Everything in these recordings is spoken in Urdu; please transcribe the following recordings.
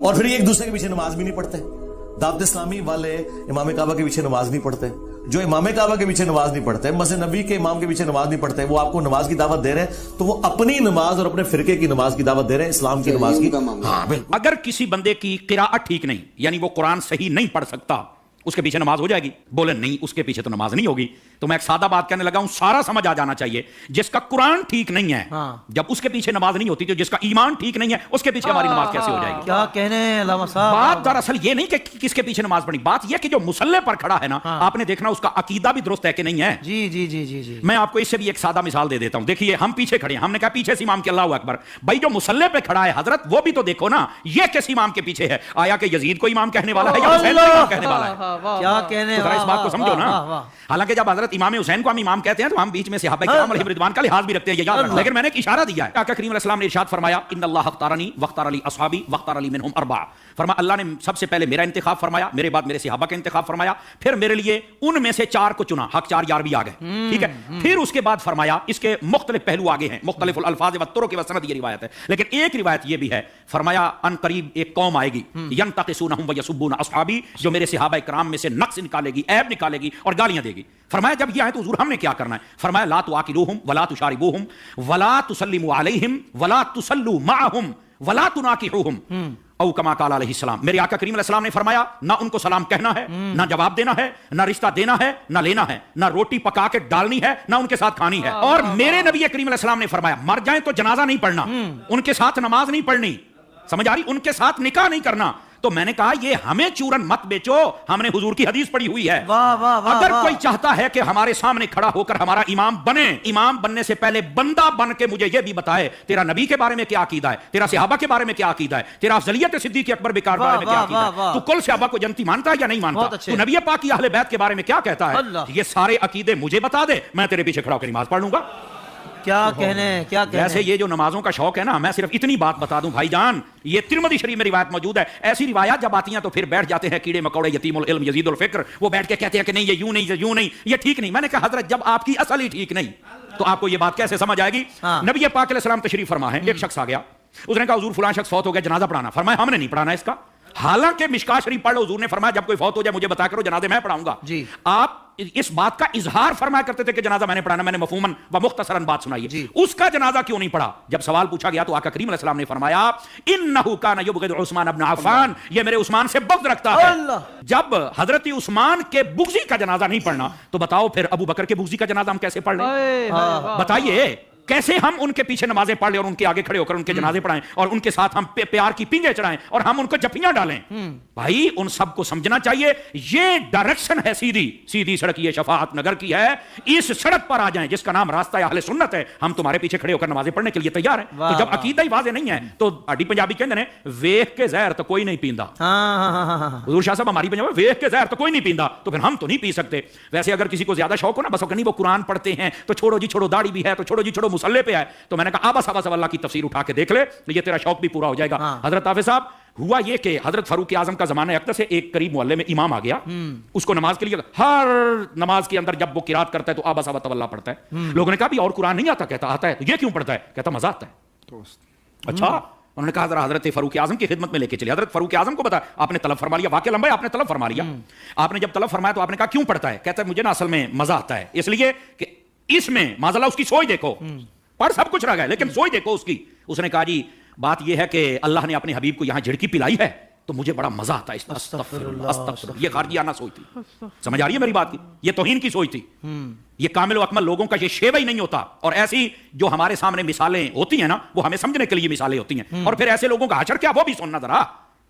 اور پھر ایک دوسرے کے پیچھے نماز بھی نہیں پڑھتے. دعوت اسلامی والے امام کعبہ کے پیچھے نماز نہیں پڑھتے. جو امام کعبہ کے پیچھے نماز نہیں پڑھتے, مسجد نبی کے امام کے پیچھے نماز نہیں پڑھتے, وہ آپ کو نماز کی دعوت دے رہے ہیں تو وہ اپنی نماز اور اپنے فرقے کی نماز کی دعوت دے رہے ہیں, اسلام کی نماز کی. ہاں بالکل. اگر کسی بندے کی قراءت ٹھیک نہیں, یعنی وہ قرآن صحیح نہیں پڑھ سکتا, اس کے پیچھے نماز ہو جائے گی؟ بولے نہیں, اس کے پیچھے تو نماز نہیں ہوگی. تو میں ایک سادہ بات کہنے لگا ہوں, سارا سمجھ آ جانا چاہیے. جس کا قرآن ٹھیک نہیں ہے, جب اس کے پیچھے نماز نہیں ہوتی, تو جس کا ایمان ٹھیک نہیں ہے اس کے پیچھے ہماری نماز کیسے ہو جائے گی؟ کیا کہنے ہیں علامہ صاحب. بات دراصل یہ نہیں کہ کس کے پیچھے نماز پڑھنی, بات یہ کہ جو مصلی پر کھڑا ہے نا, آپ نے دیکھنا اس کا عقیدہ بھی درست ہے کہ نہیں ہے. جی جی جی جی جی. میں آپ کو اس سے بھی ایک سادہ مثال دے دیتا ہوں. دیکھیے ہم پیچھے کھڑے ہیں, ہم نے کہا پیچھے سے امام کے اللہ اکبر, بھائی جو مصلی پہ کھڑا ہے حضرت, وہ بھی تو دیکھو نا یہ کس امام کے پیچھے ہے. آیا کہ یزید کو امام کہنے والا ہے یا حسین کو امام کہنے والا ہے؟ کیا کہنے, اس بات کو سمجھو نا. حالانکہ جب حضرت امام حسین کو ہم امام کہتے ہیں تو ہم بیچ میں صحابہ کرام علیہم رضوان کا لحاظ بھی رکھتے ہیں, یہ یاد رکھنا. لیکن میں نے ایک اشارہ دیا ہے, آقا کریم علیہ السلام نے ارشاد فرمایا ان اللہ اختارنی واختار لی اصحابی واختار لی منہم اربعہ. فرمایا اللہ نے سب سے پہلے میرا انتخاب فرمایا, میرے بعد میرے صحابہ کا انتخاب فرمایا, پھر میرے لیے ان میں سے 4 کو چنا, حق 4 یار بھی آ گئے, ٹھیک ہے. پھر اس کے بعد فرمایا, اس کے مختلف پہلو آگے ہیں, مختلف الفاظ و طرق و سند, یہ روایت ہے. لیکن ایک روایت یہ بھی ہے, فرمایا ان قریب ایک قوم آئے گی ینتقصونہم ویسبون اصحابی, جو میرے صحابہ کرام میں سے نقص نکالے گی, عیب نکالے گی اور گالیاں دے گی. فرمایا جب یہ آئے تو حضور ہم نے کیا کرنا ہے؟ فرمایا لا تواکلوہم ولا تشاربوہم ولا تسلموا علیہم ولا تسلوا معہم ولا تناکحوہم او کما قال علیہ السلام. میرے آقا کریم علیہ السلام نے فرمایا نہ ان کو سلام کہنا ہے, نہ جواب دینا ہے, نہ رشتہ دینا ہے, نہ لینا ہے, نہ روٹی پکا کے ڈالنی ہے, نہ ان کے ساتھ کھانی ہے. اور میرے نبی کریم علیہ السلام نے فرمایا مر جائیں تو جنازہ نہیں پڑھنا, ان کے ساتھ نماز نہیں پڑھنی, سمجھ آ رہی, ان کے ساتھ نکاح نہیں کرنا. تو میں نے کہا یہ ہمیں چورن مت بیچو, ہم نے حضور کی حدیث پڑھی ہوئی ہے. اگر کوئی چاہتا ہے کہ ہمارے سامنے کھڑا ہو کر ہمارا امام بنے, امام بننے سے پہلے بندہ بن کے مجھے یہ بھی بتائے تیرا نبی کے بارے میں کیا عقیدہ ہے, تیرا صحابہ کے بارے میں کیا عقیدہ ہے, تیرا افضلیت صدیق اکبر بکار بارے میں کیا عقیدہ ہے, تو کل صحابہ کو جنتی مانتا ہے یا نہیں مانتا, تو نبی پاک کی اہل بیت کے بارے میں کیا کہتا ہے, یہ سارے عقیدے مجھے بتا دے, میں تیرے پیچھے کھڑا ہو کر نماز پڑھ لوں گا. کیا کہنے, کیا کہنے. ویسے یہ جو نمازوں کا شوق ہے نا, میں صرف اتنی بات بتا دوں بھائی جان, یہ ترمذی شریف میں روایت موجود ہے. ایسی روایات جب آتی ہیں تو پھر بیٹھ جاتے ہیں کیڑے مکوڑے, یتیم العلم یزید الفکر, وہ بیٹھ کے کہتے ہیں کہ نہیں یہ یوں نہیں, یہ یوں نہیں, یہ ٹھیک نہیں. میں نے کہا حضرت جب آپ کی اصل ہی ٹھیک نہیں تو آپ کو یہ بات کیسے سمجھ آئے گی؟ نبی پاک علیہ السلام تشریف فرما ہے, ایک شخص آ گیا, اس نے کہا حضور فلاں شخص فوت ہو گیا, جنازہ پڑھانا. فرمایا ہم نے نہیں پڑھانا اس کا, حالانکہ مشکاۃ شریف پڑھ لو, حضور نے فرمایا جب کوئی فوت ہو جائے مجھے بتا کرو, جنازے میں پڑھاؤں گا. جی. آپ اس بات کا اظہار فرمایا کرتے تھے کہ جنازہ میں نے پڑھانا, میں نے مفہوماً و مختصراً بات سنائی ہے. اس کا جنازہ کیوں نہیں پڑھا؟ جب سوال پوچھا گیا تو آقا کریم علیہ السلام نے فرمایا انہ کان یبغض عثمان بن عفان, یہ میرے عثمان سے بغض رکھتا ہے. جب حضرت عثمان کے بغضی کا جنازہ نہیں پڑھنا تو بتاؤ پھر ابو بکر کے بغضی کا جنازہ ہم کیسے پڑھ لیں؟ بتائیے کیسے ہم ان کے پیچھے نمازیں پڑھ لیں اور ان کے آگے کھڑے ہو کر ان کے جنازے پڑھائیں اور ان کے ساتھ ہم پیار کی پینگیں چڑھائیں اور ہم ان کو جفیاں ڈالیں؟ بھائی ان سب کو سمجھنا چاہیے, یہ ڈائریکشن ہے سیدھی سڑک, یہ شفاعت نگر کی ہے. اس سڑک پر آ جائیں جس کا نام راستہ اہل سنت ہے, ہم تمہارے پیچھے کھڑے ہو کر نمازیں پڑھنے کے لیے تیار ہیں. تو جب عقیدہ ہی واضح نہیں ہے تو اڈی پنجابی کہتے ہیں ویکھ کے زہر تو کوئی نہیں پیندا. حضور شاہ صاحب ہماری پنجابی ویکھ کے زہر تو کوئی نہیں پیندا, تو پھر ہم تو نہیں پی سکتے. ویسے اگر کسی کو زیادہ شوق ہو نا, بس وہ قرآن پڑھتے ہیں تو چھوڑو جی چھوڑو, داڑھی بھی ہے تو چھوڑو جی چھوڑو, مصلی پہ ہے, تو میں نے کہا آبا صاحب اللہ کی تفسیر اٹھا کے دیکھ لے, یہ تیرا شوق بھی پورا ہو جائے گا. حضرت حافظ صاحب ہوا یہ کہ حضرت فاروق اعظم کا زمانہ اقدس سے ایک قریب محلے میں امام آ گیا, اس کو نماز کے لیے ہر نماز کے اندر جب وہ قرات کرتا ہے تو آبا صاحب اللہ پڑھتا ہے. لوگوں نے کہا بھی اور قرآن نہیں آتا؟ کہتا آتا ہے. تو یہ کیوں پڑھتا ہے؟ کہتا مزہ آتا ہے. اچھا, انہوں نے کہا ذرا حضرت فاروق اعظم کی خدمت میں لے کے چلے. حضرت فاروق اعظم کو بتا آپ نے طلب فرما لیا, واقعہ لمبا ہے, آپ نے طلب فرما لیا. آپ نے جب طلب فرمایا تو آپ نے کہا کیوں پڑھتا ہے؟ کہتا ہے مجھے نا اصل میں مزہ آتا ہے, اس لیے کہ اس میں معاذ اس کی سوچ دیکھو, پڑھ سب کچھ رہ گیا لیکن سوچ دیکھو اس کی. اس نے کہا جی بات یہ ہے کہ اللہ نے اپنے حبیب کو یہاں جھڑکی پلائی ہے تو مجھے بڑا مزہ آتا ہے. استغفر اللہ, یہ خارجی آنا سوچ تھی. سمجھ آ رہی ہے میری بات کی؟ یہ توہین کی سوچ تھی. یہ کامل و اکمل لوگوں کا یہ شیوہ ہی نہیں ہوتا. اور ایسی جو ہمارے سامنے مثالیں ہوتی ہیں نا, وہ ہمیں سمجھنے کے لیے مثالیں ہوتی ہیں, اور پھر ایسے لوگوں کا حشر کیا وہ بھی سننا ذرا.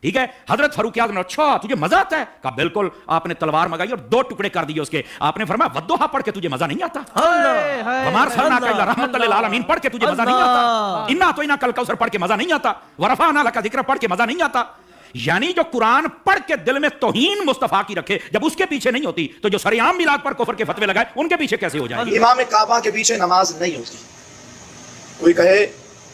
ٹھیک ہے, حضرت فاروق اعظم نے اچھا تجھے مزہ آتا ہے؟ کہا بالکل. آپ نے تلوار منگائی اور 2 ٹکڑے کر دیے اس کے. آپ نے فرمایا ودوحا پڑھ کے تجھے مزہ نہیں آتا؟ وما ارسلناک الا رحمۃ للعالمین پڑھ کے تجھے مزہ نہیں آتا؟ انا اعطیناک الکوثر پڑھ کے مزہ نہیں آتا؟ ورفعنا لک ذکرک پڑھ کے مزہ نہیں آتا؟ یعنی جو قرآن پڑھ کے دل میں توہین مصطفیٰ کی رکھے, جب اس کے پیچھے نہیں ہوتی تو جو سریعام میلاد پر کفر کے فتوے لگائے ان کے پیچھے کیسے ہو جائے گی؟ امام کعبہ کے پیچھے نماز نہیں ہوتی. کوئی کہے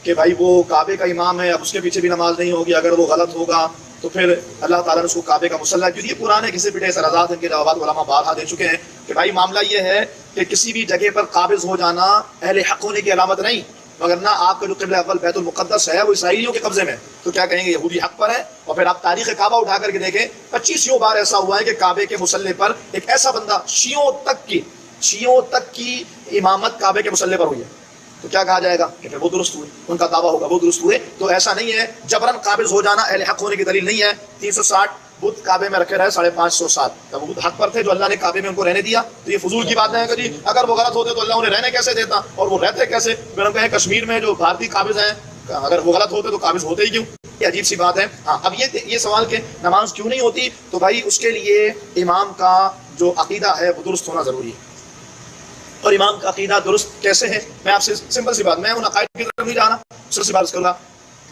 کہ بھائی وہ کعبے کا امام ہے, اب اس کے پیچھے بھی نماز نہیں ہوگی, اگر وہ غلط ہوگا تو پھر اللہ تعالیٰ نے اس کو کعبے کا مصلی, کیونکہ یہ پرانے کسی پٹے سرازات ان کے جوابات علماء بارہا دے چکے ہیں کہ بھائی معاملہ یہ ہے کہ کسی بھی جگہ پر قابض ہو جانا اہل حق ہونے کی علامت نہیں. مگر نہ آپ کا جو قبلہ اول بیت المقدس ہے وہ اسرائیلیوں کے قبضے میں، تو کیا کہیں گے یہودی حق پر ہے؟ اور پھر آپ تاریخ کعبہ اٹھا کر کے دیکھیں، 25 بار ایسا ہوا ہے کہ کعبے کے مصلی پر ایک ایسا بندہ شیعوں تک کی امامت کعبے کے مصلی پر ہوئی ہے، تو کیا کہا جائے گا کہ پھر وہ درست ہوئے، ان کا دعویٰ ہوگا وہ درست ہوئے۔ تو ایسا نہیں ہے، جبرن قابض ہو جانا اہل حق ہونے کی دلیل نہیں ہے۔ 360 بت کعبے میں رکھے رہے 550 سال، جب وہ حق پر تھے جو اللہ نے کعبے میں ان کو رہنے دیا، تو یہ فضول کی بات ہے کہ جی اگر وہ غلط ہوتے تو اللہ انہیں رہنے کیسے دیتا، اور وہ رہتے کیسے؟ پھر ہم کہیں کشمیر میں جو بھارتی قابض ہیں اگر وہ غلط ہوتے تو قابض ہوتے ہی کیوں؟ یہ عجیب سی بات ہے۔ ہاں اب یہ سوال کہ نماز کیوں نہیں ہوتی، تو بھائی اس کے لیے امام کا جو عقیدہ ہے وہ درست ہونا ضروری ہے۔ اور امام کا عقیدہ درست کیسے ہے؟ میں آپ سے سمپل سی بات، میں ان عقائد کی طرف نہیں جانا، سر سی بات کروں گا۔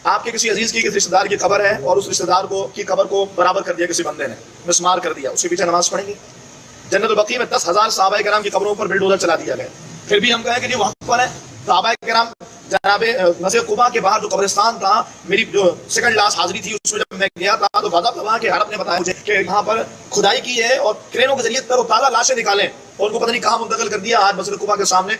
آپ کے کسی عزیز کی کسی رشتہ دار کی قبر ہے اور اس رشتہ دار کی قبر کو برابر کر دیا کسی بندے نے، مسمار کر دیا، اس کے پیچھے نماز پڑھیں گی؟ جنت البقیع میں 10,000 صحابہ کرام کی قبروں پر بلڈوزر چلا دیا گیا، پھر بھی ہم کہیں کہ یہ وقت پر ہے۔ صحابہ کرام جناب مسجد قباء کے باہر جو قبرستان تھا، میری جو سیکنڈ لاسٹ حاضری تھی اس میں جب میں گیا تھا تو غضب اللہ کے حرم نے بتایا مجھے کہ یہاں پر کھدائی کی ہے اور کرینوں کے ذریعے تر و تازہ لاشیں نکالیں، اور ان کو پتہ نہیں کہاں منتقل کر دیا۔ آج مسجد قباء کے سامنے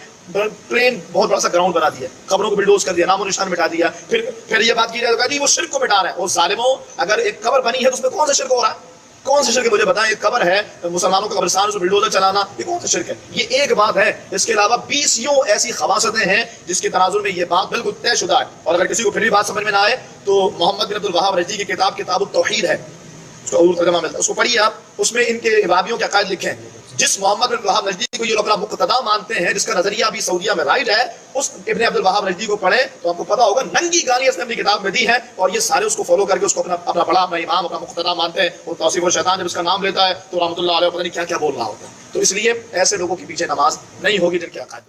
ٹرین بہت بڑا سا گراؤنڈ بنا دیا، قبروں کو بلڈوز کر دیا، نام و نشان مٹا دیا۔ پھر یہ بات کی جائے کہ وہ شرک کو مٹا رہے ہیں۔ اور ظالموں، اگر ایک قبر بنی ہے تو اس میں کون سا شرک ہو رہا ہے؟ کون سے شرک ہے؟ مجھے بتائیں، ایک قبر ہے مسلمانوں کا قبرستان، اس میں بلڈوزر چلانا، یہ کون سا شرک ہے؟ یہ ایک بات ہے، اس کے علاوہ 20 ایسی خواصتیں ہیں جس کے تناظر میں یہ بات بالکل طے شدہ ہے۔ اور اگر کسی کو پھر بھی بات سمجھ میں نہ آئے تو محمد بن عبد الوہاب رشدی کی کتاب التوحید ہے، اس کا اردو ترجمہ ملتا ہے، اس کو پڑھیے آپ، اس میں ان کے وہابیوں کے عقائد لکھے ہیں۔ جس محمد بن عبد الوہاب رشدی کو یہ لوگ اپنا مقتدا مانتے ہیں، جس کا نظریہ بھی سعودیہ میں رائج ہے، اس ابن عبد الوہاب رشدی کو پڑھیں تو آپ کو پتا ہوگا ننگی گالی اس نے اپنی کتاب میں دی ہے، اور یہ سارے اس کو فالو کر کے اس کو اپنا بڑا اپنا امام اپنا مقتدا مانتے ہیں۔ اور توصیف الشیطان جب اس کا نام لیتا ہے تو رحمۃ اللہ علیہ پتہ نہیں کیا کیا بول رہا ہوتا ہے۔ تو اس لیے ایسے لوگوں کے پیچھے نماز نہیں ہوگی جن کے عقائد